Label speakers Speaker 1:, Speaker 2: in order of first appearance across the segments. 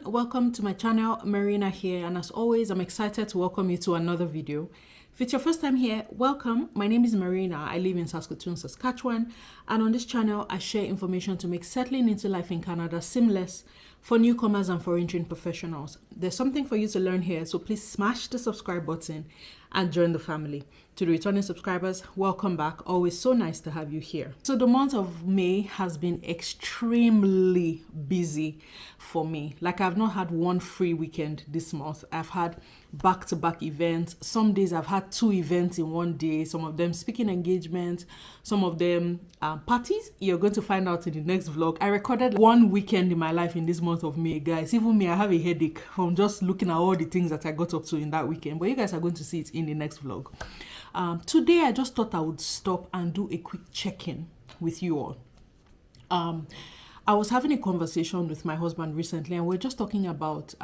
Speaker 1: welcome to my channel. Marina here, and as always I'm excited to welcome you to another video. If it's your first time here, welcome. My name is Marina. I live in Saskatoon, Saskatchewan, and on this channel I share information to make settling into life in Canada seamless for newcomers and foreign trained professionals. There's something for you to learn here, so please smash the subscribe button and join the family. To the returning subscribers, welcome back. Always so nice to have you here. So the month of May has been extremely busy for me. Like, I've not had one free weekend this month. I've had back-to-back events. Some days I've had 2 events in one day, some of them speaking engagements, some of them parties. You're going to find out in the next vlog. I recorded one weekend in my life in this month of May, guys. Even me, I have a headache from just looking at all the things that I got up to in that weekend, but you guys are going to see it in the next vlog. Today I just thought I would stop and do a quick check-in with you all. I was having a conversation with my husband recently, and we're just talking about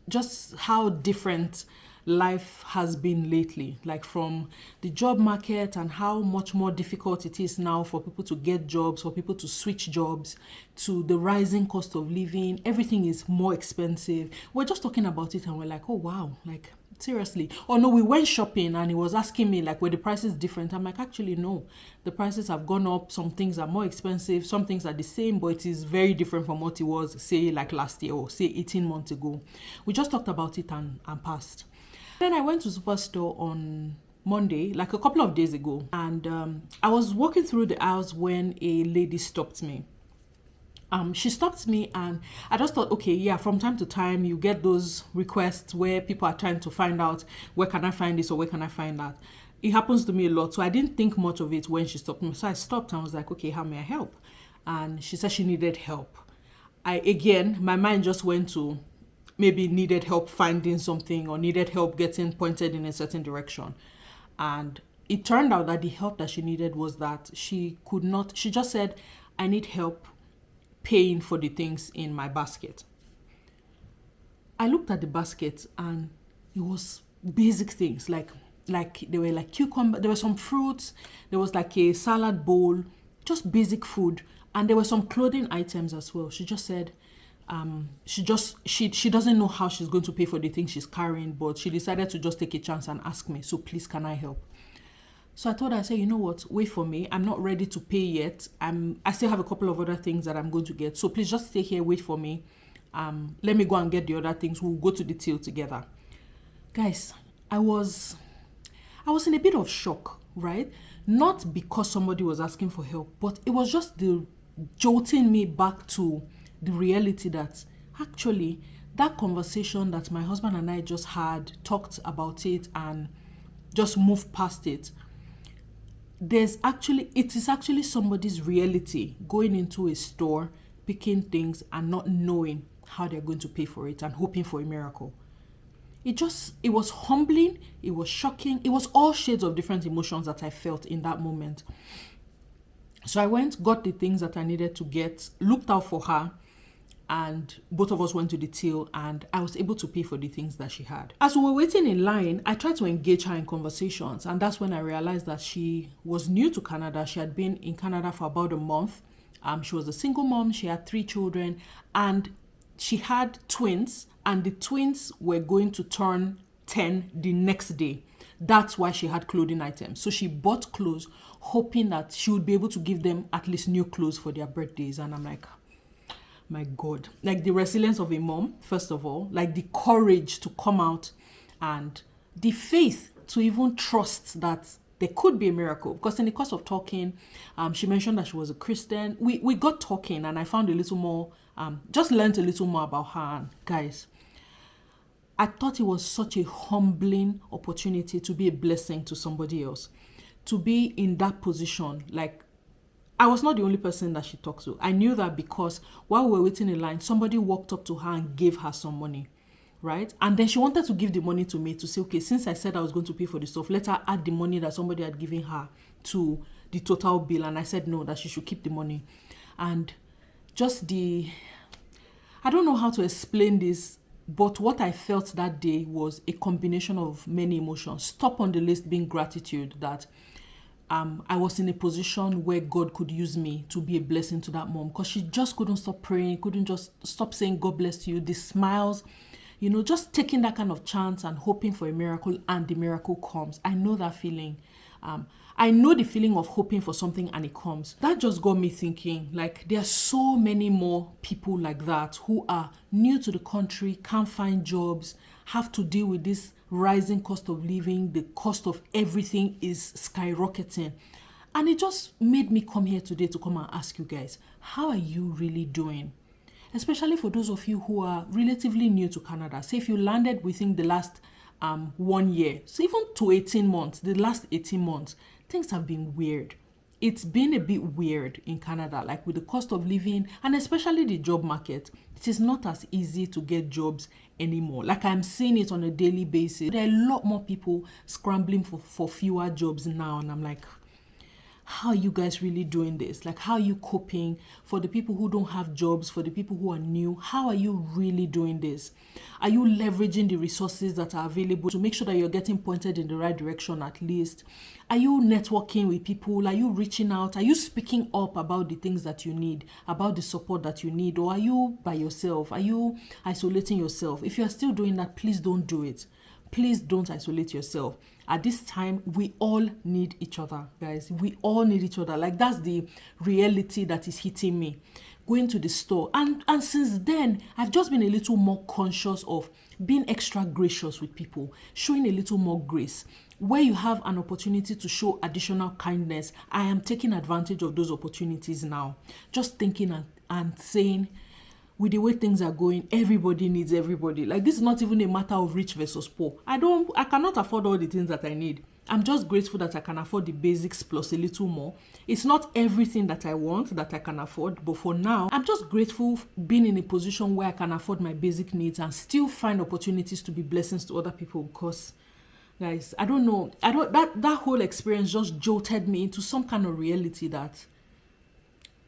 Speaker 1: just how different life has been lately, like from the job market and how much more difficult it is now for people to get jobs, for people to switch jobs, to the rising cost of living. Everything is more expensive. We're just talking about it and we're like, oh wow, like seriously. Oh no, we went shopping and he was asking me like, were the prices different? I'm like, actually no, the prices have gone up. Some things are more expensive, some things are the same, but it is very different from what it was, say, like last year or say 18 months ago. We just talked about it and passed. Then I went to Superstore on Monday, like a couple of days ago, and I was walking through the aisles when a lady stopped me. She stopped me and I just thought, okay, yeah, from time to time you get those requests where people are trying to find out, where can I find this or where can I find that? It happens to me a lot, so I didn't think much of it when she stopped me. So I stopped and was like, okay, how may I help? And she said she needed help. My mind just went to maybe needed help finding something or needed help getting pointed in a certain direction. And it turned out that the help that she needed was that she just said, I need help paying for the things in my basket. I looked at the basket and it was basic things, like there were like cucumber, there were some fruits, there was like a salad bowl, just basic food, and there were some clothing items as well. She just said she doesn't know how she's going to pay for the things she's carrying, but she decided to just take a chance and ask me, so please, can I help? So I told her, I said, you know what, wait for me. I'm not ready to pay yet. I still have a couple of other things that I'm going to get. So please just stay here, wait for me. Let me go and get the other things. We'll go to the till together. Guys, I was in a bit of shock, right? Not because somebody was asking for help, but it was just the jolting me back to the reality that actually that conversation that my husband and I just had, talked about it and just moved past it. It is actually somebody's reality going into a store, picking things and not knowing how they're going to pay for it and hoping for a miracle. It was humbling, it was shocking, it was all shades of different emotions that I felt in that moment. So I went, got the things that I needed to get, looked out for her, and both of us went to the till and I was able to pay for the things that she had. As we were waiting in line, I tried to engage her in conversations, and that's when I realized that she was new to Canada. She had been in Canada for about a month. She was a single mom, she had 3 children, and she had twins, and the twins were going to turn 10 the next day. That's why she had clothing items. So she bought clothes hoping that she would be able to give them at least new clothes for their birthdays. And I'm like, my God, like the resilience of a mom, first of all, like the courage to come out and the faith to even trust that there could be a miracle. Because in the course of talking, she mentioned that she was a Christian. We got talking and I found a little more, just learned a little more about her. And guys, I thought it was such a humbling opportunity to be a blessing to somebody else, to be in that position. Like, I was not the only person that she talked to. I knew that because while we were waiting in line, somebody walked up to her and gave her some money, right? And then she wanted to give the money to me to say, okay, since I said I was going to pay for the stuff, let her add the money that somebody had given her to the total bill. And I said no, that she should keep the money. And just I don't know how to explain this, but what I felt that day was a combination of many emotions. Top on the list being gratitude that I was in a position where God could use me to be a blessing to that mom, because she just couldn't stop praying, couldn't just stop saying God bless you, the smiles, just taking that kind of chance and hoping for a miracle, and the miracle comes. I know that feeling. I know the feeling of hoping for something and it comes. That just got me thinking, like, there are so many more people like that who are new to the country, can't find jobs, have to deal with this rising cost of living, the cost of everything is skyrocketing. And it just made me come here today to come and ask you guys, how are you really doing? Especially for those of you who are relatively new to Canada. Say if you landed within the last 1 year, so even to 18 months, the last 18 months, things have been weird. It's been a bit weird in Canada, like with the cost of living and especially the job market. It is not as easy to get jobs anymore. Like, I'm seeing it on a daily basis. There are a lot more people scrambling for fewer jobs now, and I'm like, how are you guys really doing this? Like, how are you coping? For the people who don't have jobs, for the people who are new, how are you really doing this? Are you leveraging the resources that are available to make sure that you're getting pointed in the right direction at least? Are you networking with people? Are you reaching out? Are you speaking up about the things that you need, about the support that you need? Or are you by yourself? Are you isolating yourself? If you're still doing that, please don't do it. Please don't isolate yourself. At this time, we all need each other, guys. We all need each other. Like, that's the reality that is hitting me. Going to the store. And since then, I've just been a little more conscious of being extra gracious with people, showing a little more grace. Where you have an opportunity to show additional kindness, I am taking advantage of those opportunities now. Just thinking and saying, with the way things are going, everybody needs everybody. Like, this is not even a matter of rich versus poor. I cannot afford all the things that I need. I'm just grateful that I can afford the basics plus a little more. It's not everything that I want that I can afford, but for now, I'm just grateful being in a position where I can afford my basic needs and still find opportunities to be blessings to other people. Because, guys, that whole experience just jolted me into some kind of reality that,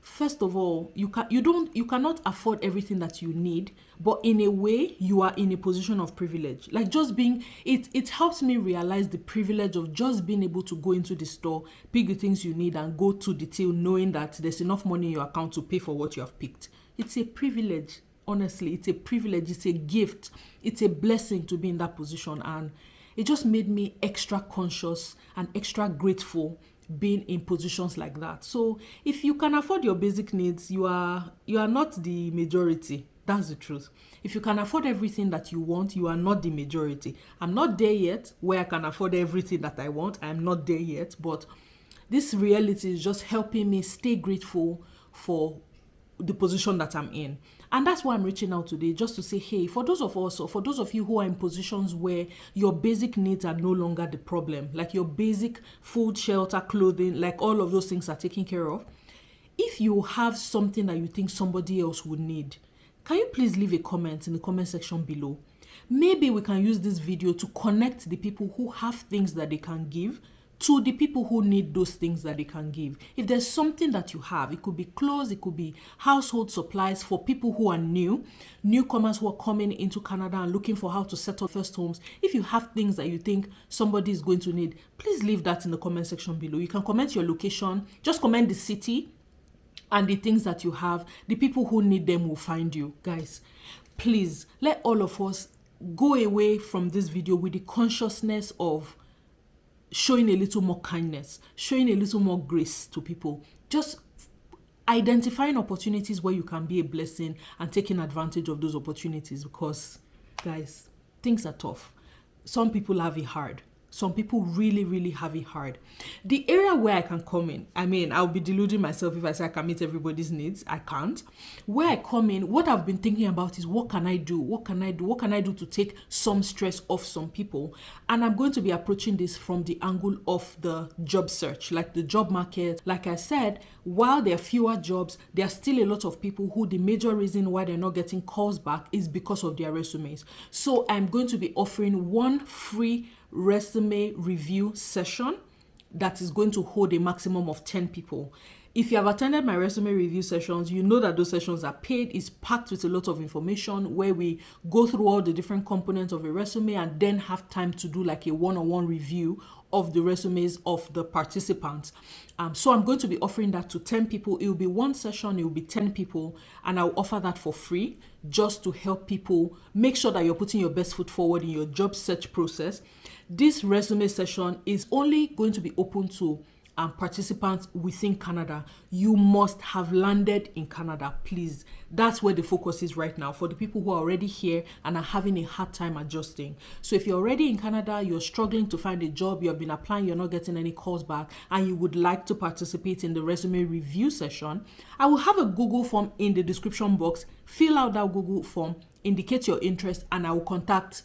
Speaker 1: first of all, you cannot afford everything that you need, but in a way, you are in a position of privilege. Like, just being, it helps me realize the privilege of just being able to go into the store, pick the things you need, and go to the till knowing that there's enough money in your account to pay for what you have picked. It's a privilege. Honestly, it's a privilege. It's a gift. It's a blessing to be in that position, and it just made me extra conscious and extra grateful being in positions like that. So if you can afford your basic needs, you are not the majority. That's the truth. If you can afford everything that you want, you are not the majority. I'm not there yet where I can afford everything that I want. I'm not there yet, but this reality is just helping me stay grateful for the position that I'm in. And that's why I'm reaching out today, just to say, hey, for those of us, or for those of you who are in positions where your basic needs are no longer the problem, like your basic food, shelter, clothing, like all of those things are taken care of. If you have something that you think somebody else would need, can you please leave a comment in the comment section below? Maybe we can use this video to connect the people who have things that they can give to the people who need those things that they can give. If there's something that you have, it could be clothes, it could be household supplies for people who are newcomers who are coming into Canada and looking for how to set up first homes. If you have things that you think somebody is going to need, please leave that in the comment section below. You can comment your location, just comment the city and the things that you have. The people who need them will find you. Guys, please let all of us go away from this video with the consciousness of showing a little more kindness, showing a little more grace to people, just identifying opportunities where you can be a blessing and taking advantage of those opportunities. Because, guys, things are tough. Some people have it hard. Some people really, really have it hard. The area where I can come in, I'll be deluding myself if I say I can meet everybody's needs. I can't. Where I come in, what I've been thinking about is, what can I do? What can I do? What can I do to take some stress off some people? And I'm going to be approaching this from the angle of the job search, like the job market. Like I said, while there are fewer jobs, there are still a lot of people who the major reason why they're not getting calls back is because of their resumes. So I'm going to be offering one free resume review session that is going to hold a maximum of 10 people. If you have attended my resume review sessions, you know that those sessions are paid. It's packed with a lot of information where we go through all the different components of a resume and then have time to do like a one-on-one review of the resumes of the participants. So I'm going to be offering that to 10 people. It will be one session, it will be 10 people, and I'll offer that for free just to help people make sure that you're putting your best foot forward in your job search process. This resume session is only going to be open to participants within Canada. You must have landed in Canada, please. That's where the focus is right now for the people who are already here and are having a hard time adjusting. So if you're already in Canada, you're struggling to find a job, you have been applying, you're not getting any calls back, and you would like to participate in the resume review session, I will have a Google form in the description box. Fill out that Google form, indicate your interest, and I will contact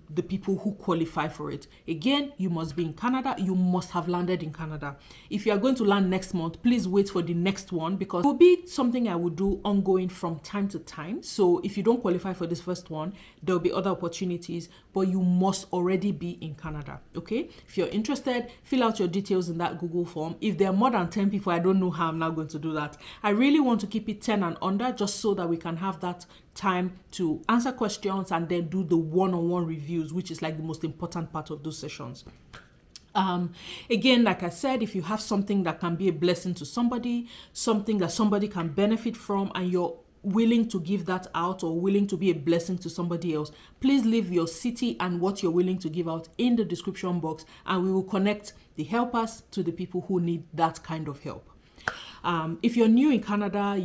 Speaker 1: the people who qualify for it. Again, you must be in Canada. You must have landed in Canada. If you are going to land next month, please wait for the next one, because it will be something I will do ongoing from time to time. So if you don't qualify for this first one, there will be other opportunities, but you must already be in Canada, okay? If you're interested, fill out your details in that Google form. If there are more than 10 people, I don't know how I'm now going to do that. I really want to keep it 10 and under, just so that we can have that time to answer questions and then do the one-on-one reviews, which is like the most important part of those sessions. Again, like I said, if you have something that can be a blessing to somebody, something that somebody can benefit from, and you're willing to give that out or willing to be a blessing to somebody else, please leave your city and what you're willing to give out in the description box, and we will connect the helpers to the people who need that kind of help. If you're new in Canada,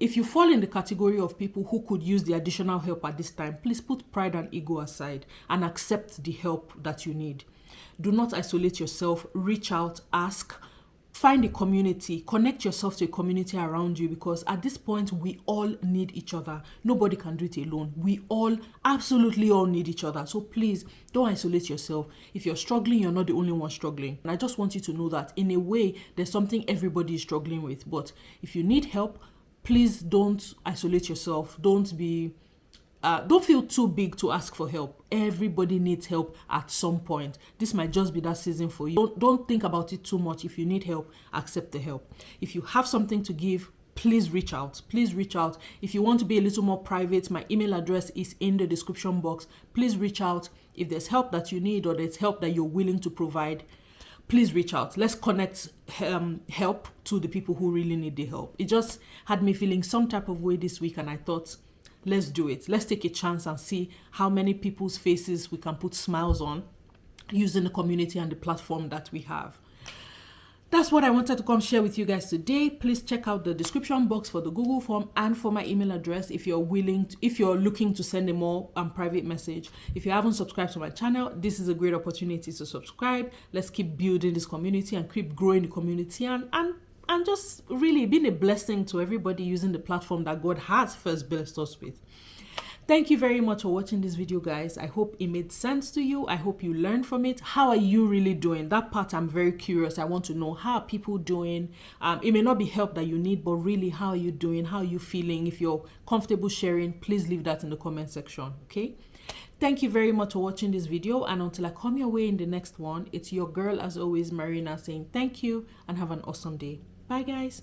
Speaker 1: if you fall in the category of people who could use the additional help at this time, please put pride and ego aside and accept the help that you need. Do not isolate yourself. Reach out, ask, find a community, connect yourself to a community around you, because at this point, we all need each other. Nobody can do it alone. We all, absolutely all need each other. So please, don't isolate yourself. If you're struggling, you're not the only one struggling. And I just want you to know that in a way, there's something everybody is struggling with. But if you need help, please don't isolate yourself. Don't feel too big to ask for help. Everybody needs help at some point. This might just be that season for you. Don't think about it too much. If you need help, accept the help. If you have something to give, please reach out. Please reach out. If you want to be a little more private, my email address is in the description box. Please reach out. If there's help that you need or there's help that you're willing to provide, please reach out. Let's connect help to the people who really need the help. It just had me feeling some type of way this week, and I thought, let's do it. Let's take a chance and see how many people's faces we can put smiles on using the community and the platform that we have. That's what I wanted to come share with you guys today. Please check out the description box for the Google form and for my email address if you're looking to send a more private message. If you haven't subscribed to my channel, this is a great opportunity to subscribe. Let's keep building this community and keep growing the community and just really being a blessing to everybody using the platform that God has first blessed us with. Thank you very much for watching this video, guys. I hope it made sense to you. I hope you learned from it. How are you really doing? That part I'm very curious. I want to know, how are people doing? It may not be help that you need, but really, how are you doing? How are you feeling? If you're comfortable sharing, please leave that in the comment section, okay? Thank you very much for watching this video, and until I come your way in the next one, it's your girl as always, Marina, saying thank you and have an awesome day. Bye, guys.